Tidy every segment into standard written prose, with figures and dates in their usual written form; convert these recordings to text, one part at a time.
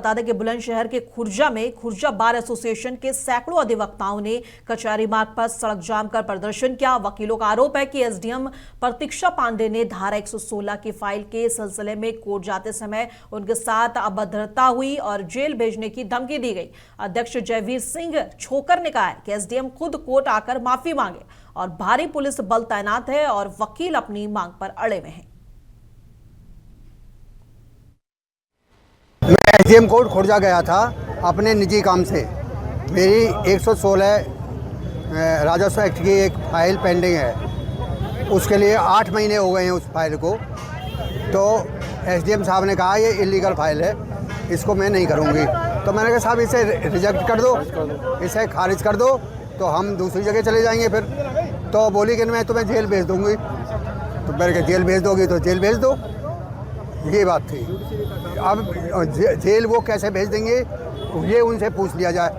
बता दें कि बुलंदशहर के खुर्जा में खुर्जा बार एसोसिएशन के सैकड़ों अधिवक्ताओं ने कचहरी मार्ग पर सड़क जाम कर प्रदर्शन किया। वकीलों का आरोप है कि एसडीएम प्रतीक्षा पांडे ने धारा 116 की फाइल के सिलसिले में कोर्ट जाते समय उनके साथ अभद्रता हुई और जेल भेजने की धमकी दी गई। अध्यक्ष जयवीर सिंह छोकर ने कहा है कि एसडीएम खुद कोर्ट आकर माफी मांगे और भारी पुलिस बल तैनात है और वकील अपनी मांग पर अड़े हुए हैं। मैं एसडीएम कोर्ट खुर्जा गया था अपने निजी काम से। मेरी 116 राजस्व एक्ट की एक फाइल पेंडिंग है, उसके लिए 8 महीने हो गए हैं उस फाइल को। तो एसडीएम साहब ने कहा ये इलीगल फाइल है, इसको मैं नहीं करूँगी। तो मैंने कहा साहब इसे रिजेक्ट कर दो, इसे खारिज कर दो, तो हम दूसरी जगह चले जाएंगे फिर। तो बोली कि मैं तुम्हें जेल भेज दूँगी। तो मैंने कहा जेल भेज दोगी तो जेल भेज दो, ये बात थी। अब जेल वो कैसे भेज देंगे ये उनसे पूछ लिया जाए।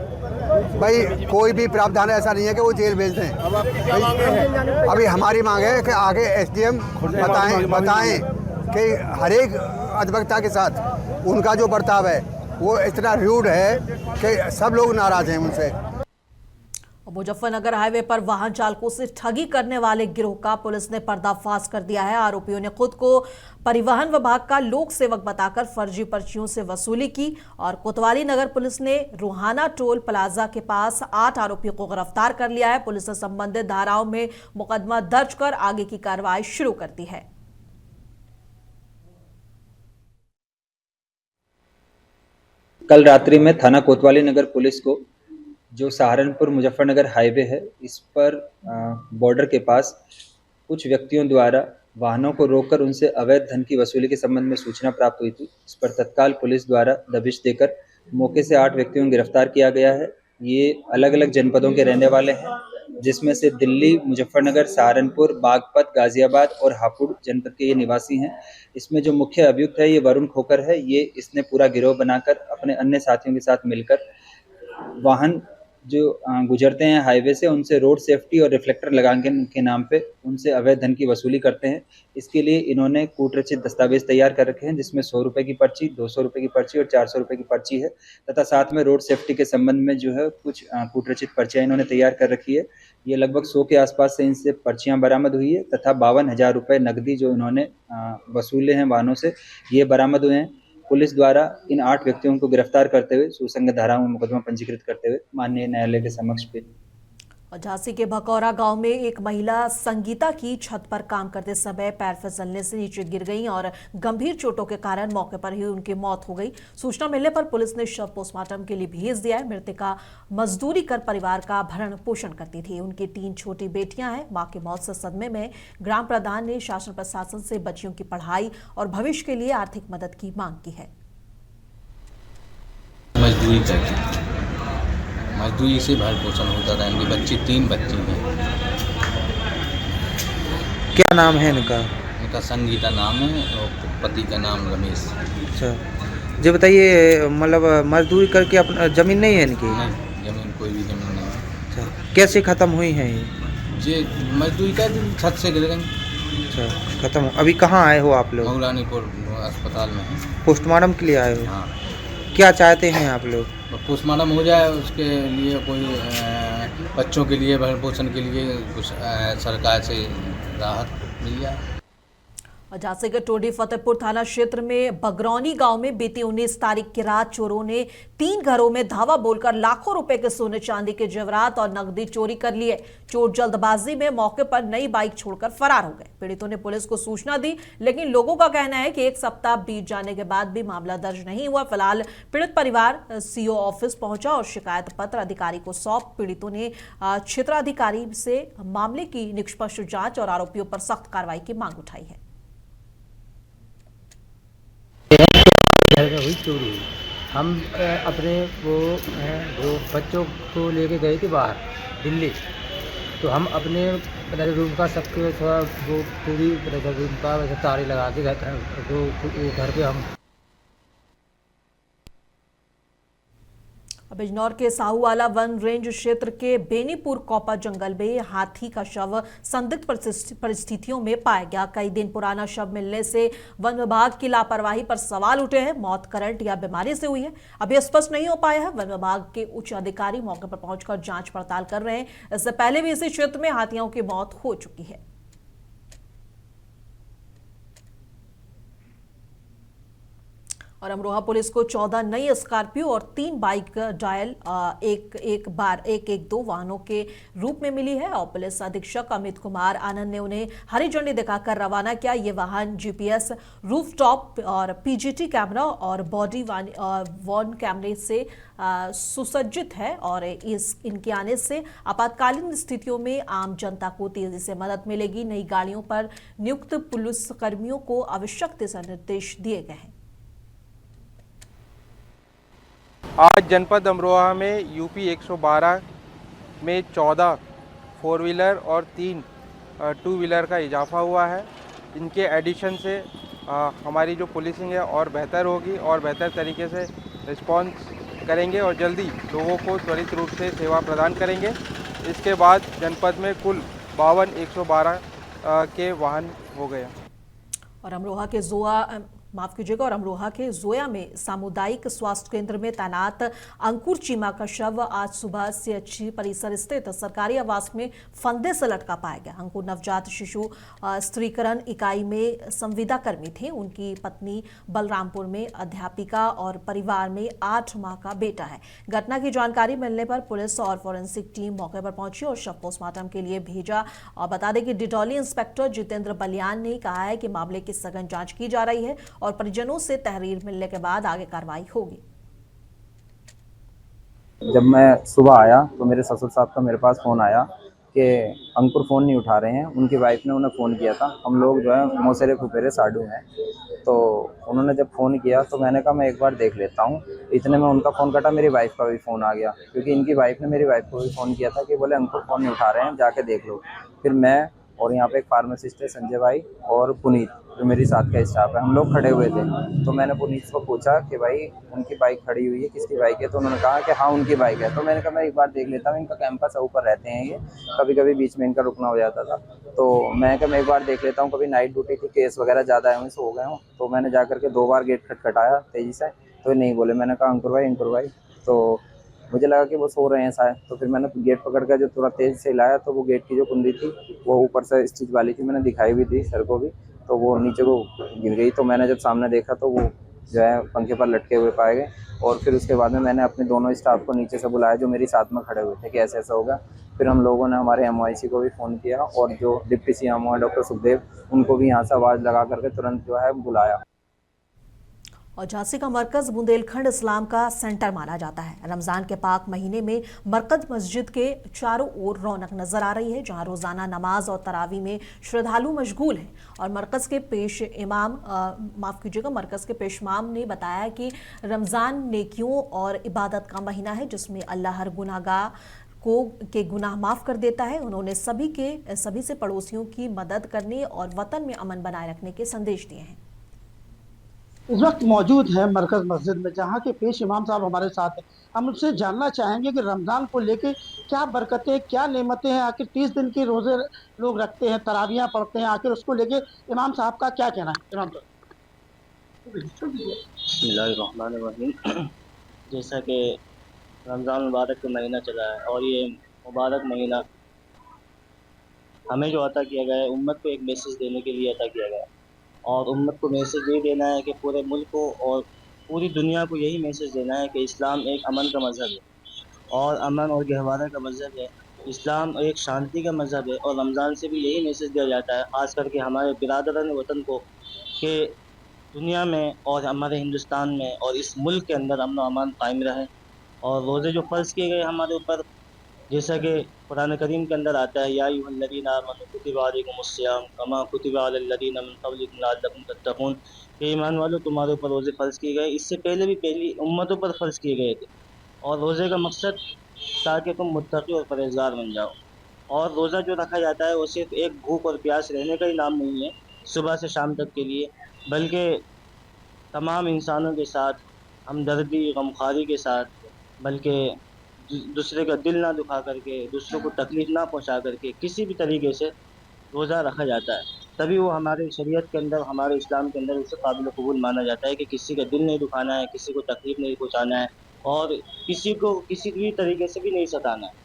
भाई कोई भी प्रावधान ऐसा नहीं है कि वो जेल भेज दें। अभी हमारी मांग है कि आगे एसडीएम बताएं कि हर एक अधिवक्ता के साथ उनका जो बर्ताव है वो इतना रूड है कि सब लोग नाराज हैं उनसे। मुजफ्फरनगर हाईवे पर वाहन चालकों से ठगी करने वाले गिरोह का पुलिस ने पर्दाफाश कर दिया है। आरोपियों ने खुद को परिवहन विभाग का लोक सेवक बताकर फर्जी पर्चियों से वसूली की और कोतवाली नगर पुलिस ने रूहाना टोल प्लाजा के पास 8 आरोपियों को गिरफ्तार कर लिया है। पुलिस ने संबंधित धाराओं में मुकदमा दर्ज कर आगे की कार्रवाई शुरू कर दी है। कल रात्रि में थाना कोतवाली नगर पुलिस को जो सहारनपुर मुजफ्फरनगर हाईवे है, इस पर बॉर्डर के पास कुछ व्यक्तियों द्वारा वाहनों को रोककर उनसे अवैध धन की वसूली के संबंध में सूचना प्राप्त हुई थी। इस पर तत्काल पुलिस द्वारा दबिश देकर मौके से 8 व्यक्तियों को गिरफ्तार किया गया है। ये अलग अलग जनपदों के रहने वाले हैं, जिसमें से दिल्ली, मुजफ्फरनगर, सहारनपुर, बागपत, गाजियाबाद और हापुड़ जनपद के ये निवासी हैं। इसमें जो मुख्य अभियुक्त है ये वरुण खोकर है। इसने पूरा गिरोह बनाकर अपने अन्य साथियों के साथ मिलकर वाहन जो गुजरते हैं हाईवे से, उनसे रोड सेफ्टी और रिफ्लेक्टर लगाने के नाम पे उनसे अवैध धन की वसूली करते हैं। इसके लिए इन्होंने कूटरचित दस्तावेज तैयार कर रखे हैं, जिसमें 100 रुपए की पर्ची, 200 रुपए की पर्ची और 400 रुपए की पर्ची है, तथा साथ में रोड सेफ्टी के संबंध में जो है कुछ कूटरचित पर्चियाँ इन्होंने तैयार कर रखी है। ये लगभग 100 के आसपास से इनसे पर्चियाँ बरामद हुई है तथा 52,000 रुपये नकदी जो इन्होंने वसूले हैं वाहनों से, ये बरामद हुए हैं। पुलिस द्वारा इन 8 व्यक्तियों को गिरफ्तार करते हुए सुसंगत धाराओं में मुकदमा पंजीकृत करते हुए माननीय न्यायालय के समक्ष पेश। झांसी के भकौरा गांव में एक महिला संगीता की छत पर काम करते समय पैर फिसलने से नीचे गिर गई और गंभीर चोटों के कारण मौके पर ही उनकी मौत हो गई। सूचना मिलने पर पुलिस ने शव पोस्टमार्टम के लिए भेज दिया है। मृतका मजदूरी कर परिवार का भरण पोषण करती थी। उनकी 3 छोटी बेटियां हैं। मां की मौत से सदमे में ग्राम प्रधान ने शासन प्रशासन से बच्चियों की पढ़ाई और भविष्य के लिए आर्थिक मदद की मांग की है। मजदूरी से भरण पोषण होता था। इनकी बच्ची 3 बच्ची हैं। क्या नाम है इनका? इनका संगीता नाम है और पति का नाम रमेश। अच्छा, जो बताइए मतलब मजदूरी करके अपना जमीन नहीं है इनकी? नहीं, जमीन कोई भी जमीन नहीं है। अच्छा, कैसे ख़त्म हुई है ये मजदूरी का छत से गिर गई। अच्छा, ख़त्म। अभी कहाँ आए हो आप लोग? मौलानीपुर अस्पताल में है। पोस्टमार्टम के लिए आए हो? हाँ। क्या चाहते हैं आप लोग? पोस्टमार्टम हो जाए, उसके लिए कोई बच्चों के लिए भरण पोषण के लिए कुछ सरकार से राहत मिल जाए। झांसी के टोडी फतेहपुर थाना क्षेत्र में बगरौनी गांव में बीती 19 तारीख की रात चोरों ने 3 घरों में धावा बोलकर लाखों रुपए के सोने चांदी के जेवरात और नकदी चोरी कर लिए। चोर जल्दबाजी में मौके पर नई बाइक छोड़कर फरार हो गए। पीड़ितों ने पुलिस को सूचना दी, लेकिन लोगों का कहना है कि 1 सप्ताह बीत जाने के बाद भी मामला दर्ज नहीं हुआ। फिलहाल पीड़ित परिवार सीओ ऑफिस पहुंचा और शिकायत पत्र अधिकारी को सौंप पीड़ितों ने क्षेत्राधिकारी से मामले की निष्पक्ष जांच और आरोपियों पर सख्त कार्रवाई की मांग उठाई है। हुई चोरी हुई। हम अपने वो बच्चों को लेके गए थे बाहर दिल्ली, तो हम अपने रूम का सबके थोड़ा वो पूरी रूम का वैसे तारे लगा के घर पे हम बिजनौर के साहूवाला वन रेंज क्षेत्र के बेनीपुर कौपा जंगल में हाथी का शव संदिग्ध परिस्थितियों में पाया गया। कई दिन पुराना शव मिलने से वन विभाग की लापरवाही पर सवाल उठे हैं। मौत करंट या बीमारी से हुई है, अभी स्पष्ट नहीं हो पाया है। वन विभाग के उच्च अधिकारी मौके पर पहुंचकर जांच पड़ताल कर रहे हैं। इससे पहले भी इसी क्षेत्र में हाथियों की मौत हो चुकी है। और अमरोहा पुलिस को 14 नई स्कॉर्पियो और 3 बाइक डायल 112 वाहनों के रूप में मिली है। और पुलिस अधीक्षक अमित कुमार आनंद ने उन्हें हरी झंडी दिखाकर रवाना किया। ये वाहन जीपीएस, रूफटॉप और पीजीटी कैमरा और बॉडी वॉर्न कैमरे से सुसज्जित है। और इनके आने से आपातकालीन स्थितियों में आम जनता को तेजी से मदद मिलेगी। नई गाड़ियों पर नियुक्त पुलिस कर्मियों को आवश्यक दिशा निर्देश दिए गए हैं। आज जनपद अमरोहा में यूपी 112 में 14 4 व्हीलर और 3 2 व्हीलर का इजाफा हुआ है। इनके एडिशन से हमारी जो पुलिसिंग है और बेहतर होगी और बेहतर तरीके से रिस्पॉन्स करेंगे और जल्दी लोगों को त्वरित रूप से सेवा प्रदान करेंगे। इसके बाद जनपद में कुल 52 112 के वाहन हो गए। और अमरोहा के जोया में सामुदायिक स्वास्थ्य केंद्र में तैनात अंकुर चीमा का शव आज सुबह सीएचसी परिसर स्थित सरकारी आवास में फंदे से लटका पाया गया। अंकुर नवजात शिशु स्त्रीकरण इकाई में संविदा कर्मी थे। उनकी पत्नी बलरामपुर में अध्यापिका और परिवार में 8 माह का बेटा है। घटना की जानकारी मिलने पर पुलिस और फॉरेंसिक टीम मौके पर पहुंची और शव पोस्टमार्टम के लिए भेजा। और बता दें कि डिडौली इंस्पेक्टर जितेंद्र बलियान ने कहा है कि मामले की सघन जांच की जा रही है और परिजनों से तहरीर मिलने के बाद आगे कार्रवाई होगी। जब मैं सुबह आया तो मेरे ससुर साहब का मेरे पास फ़ोन आया कि अंकुर फ़ोन नहीं उठा रहे हैं। उनकी वाइफ ने उन्हें फ़ोन किया था। हम लोग जो है मौसेरे फुफेरे साडू हैं, तो उन्होंने जब फ़ोन किया तो मैंने कहा मैं एक बार देख लेता हूँ। इतने में उनका फ़ोन कटा, मेरी वाइफ का भी फ़ोन आ गया, क्योंकि इनकी वाइफ ने मेरी वाइफ को भी फ़ोन किया था कि बोले अंकुर फ़ोन नहीं उठा रहे हैं, जाके देख लो। फिर मैं और यहाँ पे एक फार्मासिस्ट है संजय भाई और पुनीत जो मेरी साथ का स्टाफ है, हम लोग खड़े हुए थे। तो मैंने पुनीत को पूछा कि भाई उनकी बाइक खड़ी हुई है, किसकी बाइक है? तो उन्होंने कहा कि हाँ उनकी बाइक है। तो मैंने कहा मैं एक बार देख लेता हूँ, इनका कैंपस ऊपर रहते हैं, ये कभी कभी बीच में इनका रुकना हो जाता था। तो मैं कहा मैं एक बार देख लेता हूँ, कभी नाइट ड्यूटी थी, केस वगैरह ज़्यादा है, सो गए हूँ। तो मैंने जा करके 2 बार गेट खटखटाया तेज़ी से, तो नहीं बोले। मैंने कहा अंकुर भाई, तो मुझे लगा कि वो सो रहे हैं शायद। तो फिर मैंने गेट पकड़ कर जो थोड़ा तेज़ से हिलाया तो वो गेट की जो कुंडी थी वो ऊपर से स्टिच वाली थी, मैंने दिखाई भी थी सर को भी, तो वो नीचे को गिर गई। तो मैंने जब सामने देखा तो वो जो है पंखे पर लटके हुए पाए गए। और फिर उसके बाद में मैंने अपने दोनों स्टाफ को नीचे से बुलाया जो मेरी साथ में खड़े हुए थे कि ऐसा ऐसा होगा। फिर हम लोगों ने हमारे MIC को भी फ़ोन किया और जो डिप्टी CMO है डॉक्टर सुखदेव, उनको भी यहाँ से आवाज़ लगा करके तुरंत जो है बुलाया। और झांसी का मरकज बुंदेलखंड इस्लाम का सेंटर माना जाता है। रमजान के पाक महीने में मरकज मस्जिद के चारों ओर रौनक नजर आ रही है, जहां रोजाना नमाज और तरावी में श्रद्धालु मशगूल हैं। और मरकज के पेश इमाम ने बताया कि रमजान नेकियों और इबादत का महीना है, जिसमें अल्लाह हर गुनाहगार के गुनाह माफ कर देता है। उन्होंने सभी से पड़ोसियों की मदद करने और वतन में अमन बनाए रखने के संदेश दिए हैं। इस वक्त मौजूद है मरकज मस्जिद में, जहाँ के पेश इमाम साहब हमारे साथ हैं। हम उनसे जानना चाहेंगे कि रमज़ान को लेके क्या बरकतें, क्या नेमतें हैं। आखिर 30 दिन के रोज़े लोग रखते हैं, तरावियाँ पढ़ते हैं, आखिर उसको लेके इमाम साहब का क्या कहना है? इमाम साहब बिस्मिल्लाहिर्रहमानिर्रहीम। जैसा कि रमज़ान मुबारक का महीना चला है और ये मुबारक महीना हमें जो अता किया गया है, उम्मत को एक मैसेज देने के लिए अता किया गया है। और उम्मत को मैसेज ये देना है कि पूरे मुल्क को और पूरी दुनिया को यही मैसेज देना है कि इस्लाम एक अमन का मज़हब है और अमन और गहवारा का मज़हब है। इस्लाम एक शांति का मज़हब है और रमज़ान से भी यही मैसेज दिया जाता है, ख़ास करके हमारे बिरादरान वतन को, कि दुनिया में और हमारे हिंदुस्तान में और इस मुल्क के अंदर अमन व अमान कायम रहे। और रोज़े जो फ़र्ज़ किए गए हमारे ऊपर, जैसा कि कुरान करीम के अंदर आता है, या अय्युहल्लज़ीना आमनू कुतिबा अलैकुमुस्सियाम कमा कुतिबा अलल्लज़ीना मिन क़ब्लिकुम लअल्लकुम तत्तक़ून। कि ईमान वालों तुम्हारे ऊपर रोज़े फ़र्ज़ किए गए, इससे पहले भी पहली उम्मतों पर फ़र्ज़ किए गए थे। और रोज़े का मकसद ताकि तुम मुत्तक़ी और परहेज़गार बन जाओ। और रोज़ा जो रखा जाता है वो सिर्फ़ एक भूख और प्यास रहने का ही नाम नहीं है सुबह से शाम तक के लिए, बल्कि तमाम इंसानों के साथ हमदर्दी, गमख़ारी के साथ बल्कि दूसरे का दिल ना दुखा करके, दूसरों को तकलीफ ना पहुंचा करके किसी भी तरीके से रोज़ा रखा जाता है, तभी वो हमारे शरीयत के अंदर, हमारे इस्लाम के अंदर उसे काबिल कबूल माना जाता है कि किसी का दिल नहीं दुखाना है, किसी को तकलीफ नहीं पहुंचाना है और किसी को किसी भी तरीके से भी नहीं सताना है।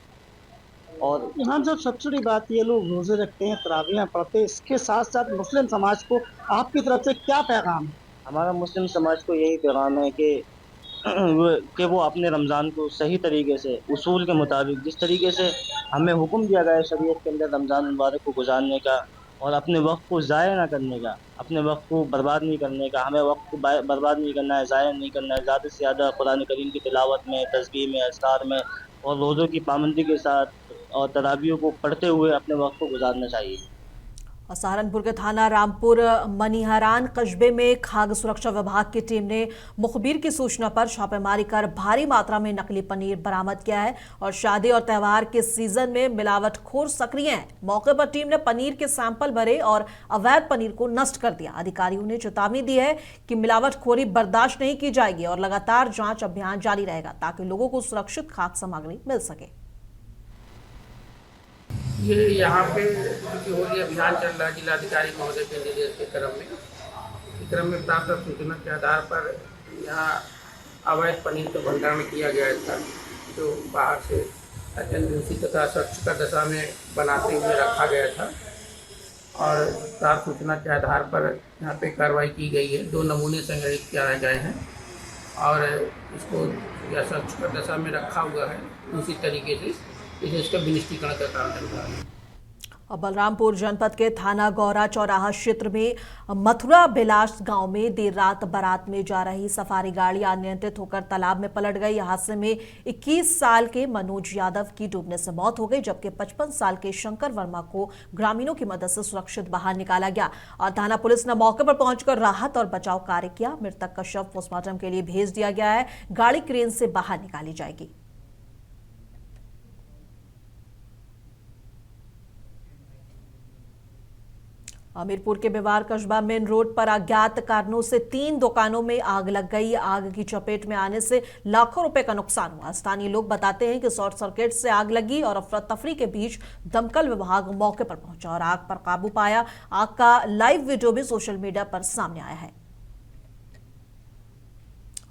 और इमाम साहब, सबसे बड़ी बात ये, लोग रोजे रखते हैं, तरावियाँ पढ़ते हैं, इसके साथ साथ मुस्लिम समाज को आपकी तरफ से क्या पैगाम है? हमारा मुस्लिम समाज को यही पैगाम है कि वो अपने रमज़ान को सही तरीके से उसूल के मुताबिक, जिस तरीके से हमें हुक्म दिया गया है शरीयत के अंदर रमज़ान मुबारक को गुजारने का और अपने वक्त को ज़ाया ना करने का, अपने वक्त को बर्बाद नहीं करने का, हमें वक्त को बर्बाद नहीं करना है, ज़ाया नहीं करना है, ज़्यादा से ज़्यादा कुरान करीम की तिलावत में, तस्बीह में, अस्कार में और रोज़ों की पाबंदी के साथ और तरावियों को पढ़ते हुए अपने वक्त को गुजारना चाहिए। और सहारनपुर के थाना रामपुर मनिहारान कस्बे में खाद्य सुरक्षा विभाग की टीम ने मुखबिर की सूचना पर छापेमारी कर भारी मात्रा में नकली पनीर बरामद किया है और शादी और त्यौहार के सीजन में मिलावटखोर सक्रिय हैं। मौके पर टीम ने पनीर के सैंपल भरे और अवैध पनीर को नष्ट कर दिया। अधिकारियों ने चेतावनी दी है कि मिलावटखोरी बर्दाश्त नहीं की जाएगी और लगातार जांच अभियान जारी रहेगा ताकि लोगों को सुरक्षित खाद्य सामग्री मिल सके। ये यहाँ पे क्योंकि होली अभियान चल रहा है जिलाधिकारी महोदय के निर्देश के क्रम में प्राप्त सूचना के आधार पर यहाँ अवैध पनीर का भंडारण किया गया था, जो बाहर से अत्यंत दूषित तथा अस्वच्छता दशा में बनाते हुए रखा गया था और प्राप्त सूचना के आधार पर यहाँ पे कार्रवाई की गई है। 2 नमूने संग्रहित किए गए हैं और इसको अस्वच्छता दशा में रखा हुआ है दूसरी तरीके से, इसका विनिष्टीकरण का काम चल रहा है। और बलरामपुर जनपद के थाना गौरा चौराहा क्षेत्र में मथुरा बिलास गांव में देर रात बारात में जा रही सफारी गाड़ी अनियंत्रित होकर तालाब में पलट गई। हादसे में 21 साल के मनोज यादव की डूबने से मौत हो गई, जबकि 55 साल के शंकर वर्मा को ग्रामीणों की मदद से सुरक्षित बाहर निकाला गया और थाना पुलिस ने मौके पर पहुंचकर राहत और बचाव कार्य किया। मृतक का शव पोस्टमार्टम के लिए भेज दिया गया है। गाड़ी क्रेन से बाहर निकाली जाएगी। हमीरपुर के बिवार कस्बा मेन रोड पर अज्ञात कारणों से 3 दुकानों में आग लग गई। आग की चपेट में आने से लाखों रुपए का नुकसान हुआ। स्थानीय लोग बताते हैं कि शॉर्ट सर्किट से आग लगी और अफरा तफरी के बीच दमकल विभाग मौके पर पहुंचा और आग पर काबू पाया। आग का लाइव वीडियो भी सोशल मीडिया पर सामने आया है।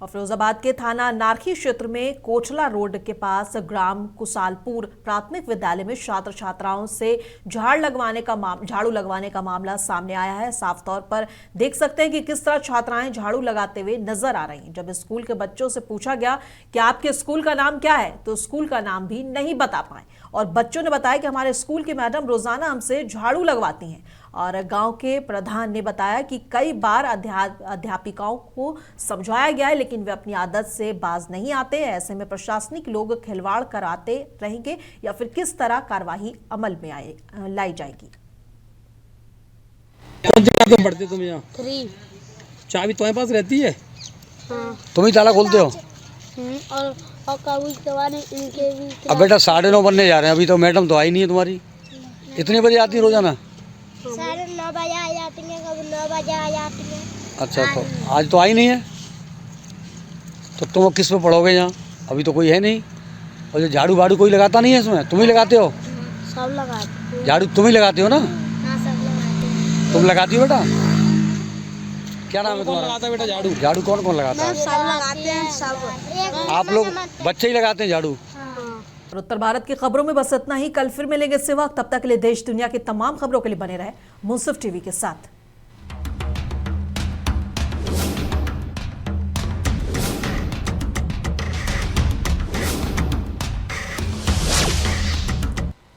और फिरोजाबाद के थाना नारखी क्षेत्र में कोठला रोड के पास ग्राम कुसालपुर प्राथमिक विद्यालय में छात्र छात्राओं से झाड़ू लगवाने का मामला सामने आया है। साफ तौर पर देख सकते हैं कि किस तरह छात्राएं झाड़ू लगाते हुए नजर आ रही हैं। जब स्कूल के बच्चों से पूछा गया कि आपके स्कूल का नाम क्या है, तो स्कूल का नाम भी नहीं बता पाए और बच्चों ने बताया कि हमारे स्कूल की मैडम रोजाना हमसे झाड़ू लगवाती हैं। और गांव के प्रधान ने बताया कि कई बार अध्यापिकाओं को समझाया गया है, लेकिन वे अपनी आदत से बाज नहीं आते। ऐसे में प्रशासनिक लोग खिलवाड़ कराते रहेंगे या फिर किस तरह कार्यवाही अमल में लाई जाएगी। कौन सी क्लास में पढ़ते तुम यहाँ? 3। चाबी तुम्हारे पास रहती है? हाँ। तुम ही ताला खोलते हो? और इनके भी। अब बेटा 9:30 बनने जा रहे हैं, अभी तो मैडम तो आई नहीं है तुम्हारी। इतने बजे आती है रोजाना? 9:30 बजे आ जाती हैं, कभी 9 बजे आ जाती हैं। अच्छा, तो आज तो आई नहीं है, तो तुम किस पे पढ़ोगे यहाँ? अभी तो कोई है नहीं। और जो झाड़ू वाड़ू कोई लगाता नहीं है इसमें? तुम ही लगाते हो? सब लगाते हैं। झाड़ू तुम ही लगाते हो ना? हाँ, सब लगाते हैं। तुम लगाती हो बेटा? क्या नाम है तुम्हारा? लगाता है बेटा झाड़ू? झाड़ू कौन कौन लगाता है? सब लगाते हैं, सब। आप लोग बच्चे ही लगाते हैं झाड़ू? और उत्तर भारत की खबरों में बस इतना ही। कल फिर मिलेंगे इसी वक्त। तब तक के लिए देश दुनिया की तमाम खबरों के लिए बने रहे मुंसिफ टीवी के साथ।